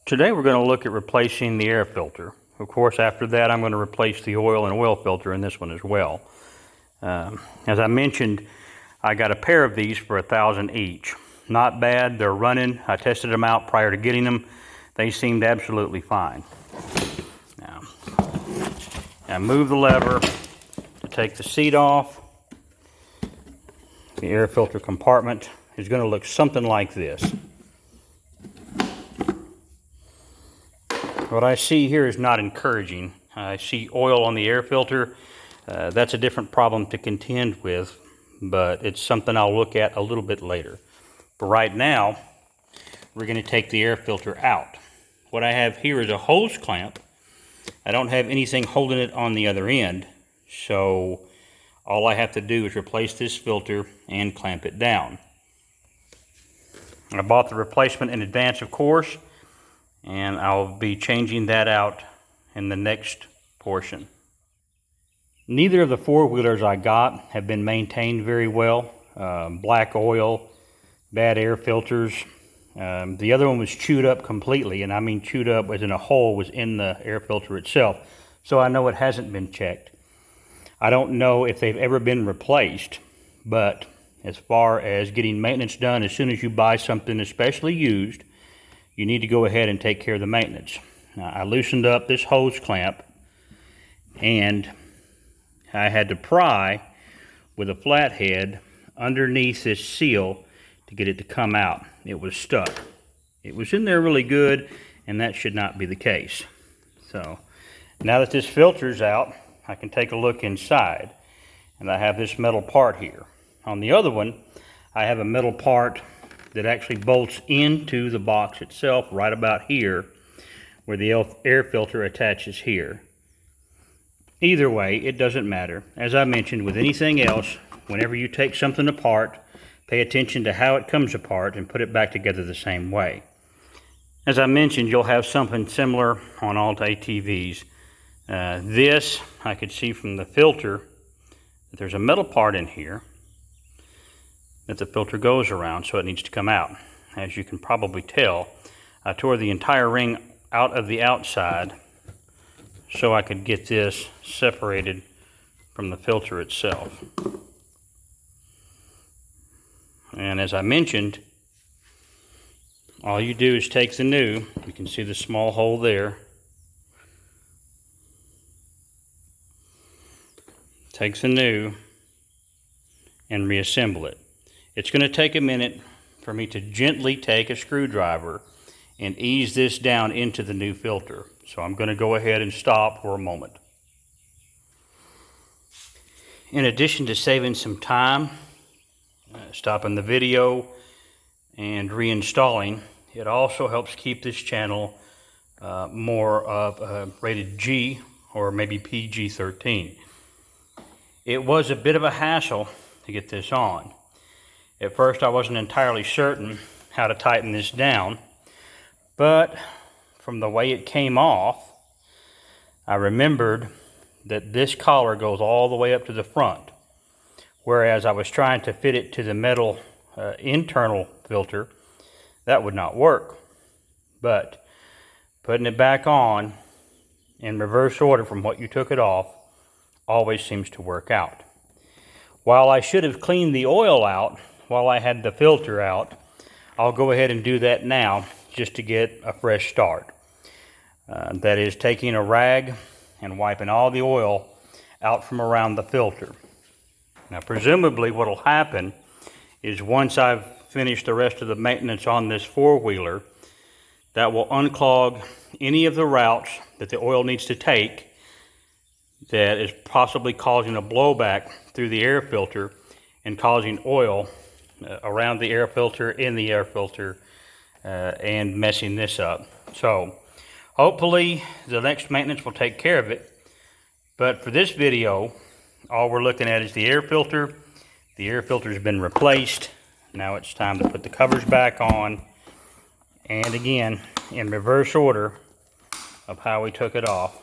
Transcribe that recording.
Today we're going to look at replacing the air filter. Of course, after that I'm going to replace the oil and oil filter in this one as well. As I mentioned, I got a pair of these for $1,000 each. Not bad, they're running. I tested them out prior to getting them. They seemed absolutely fine. Now, I move the lever to take the seat off. The air filter compartment is going to look something like this. What I see here is not encouraging. I see oil on the air filter. That's a different problem to contend with, but it's something I'll look at a little bit later. But right now, we're going to take the air filter out. What I have here is a hose clamp. I don't have anything holding it on the other end, so all I have to do is replace this filter and clamp it down. I bought the replacement in advance, of course, and I'll be changing that out in the next portion. Neither of the four-wheelers I got have been maintained very well. Black oil, bad air filters. The other one was chewed up completely, and I mean chewed up as in a hole was in the air filter itself. So I know it hasn't been checked. I don't know if they've ever been replaced, but as far as getting maintenance done, as soon as you buy something especially used, you need to go ahead and take care of the maintenance. Now, I loosened up this hose clamp, and I had to pry with a flathead underneath this seal to get it to come out. It was stuck. It was in there really good, and that should not be the case. So now that this filter's out, I can take a look inside, and I have this metal part here. On the other one, I have a metal part that actually bolts into the box itself right about here, where the air filter attaches here. Either way, it doesn't matter. As I mentioned, with anything else, whenever you take something apart, pay attention to how it comes apart and put it back together the same way. As I mentioned, you'll have something similar on all ATVs. This, I could see from the filter that there's a metal part in here that the filter goes around, so it needs to come out. As you can probably tell, I tore the entire ring out of the outside so I could get this separated from the filter itself. And as I mentioned, all you do is take the new, you can see the small hole there, take the new and reassemble it. It's going to take a minute for me to gently take a screwdriver and ease this down into the new filter. So I'm going to go ahead and stop for a moment. In addition to saving some time, stopping the video and reinstalling, it also helps keep this channel more of rated G or maybe PG-13. It was a bit of a hassle to get this on. At first I wasn't entirely certain how to tighten this down, but from the way it came off, I remembered that this collar goes all the way up to the front, whereas I was trying to fit it to the metal internal filter. That would not work. But putting it back on in reverse order from what you took it off always seems to work out. While I should have cleaned the oil out while I had the filter out, I'll go ahead and do that now just to get a fresh start. That is taking a rag and wiping all the oil out from around the filter. Now presumably what will happen is once I've finished the rest of the maintenance on this four-wheeler, that will unclog any of the routes that the oil needs to take that is possibly causing a blowback through the air filter and causing oil around the air filter, in the air filter, and messing this up. So hopefully the next maintenance will take care of it. But for this video, all we're looking at is the air filter. The air filter has been replaced. Now it's time to put the covers back on. And again, in reverse order of how we took it off.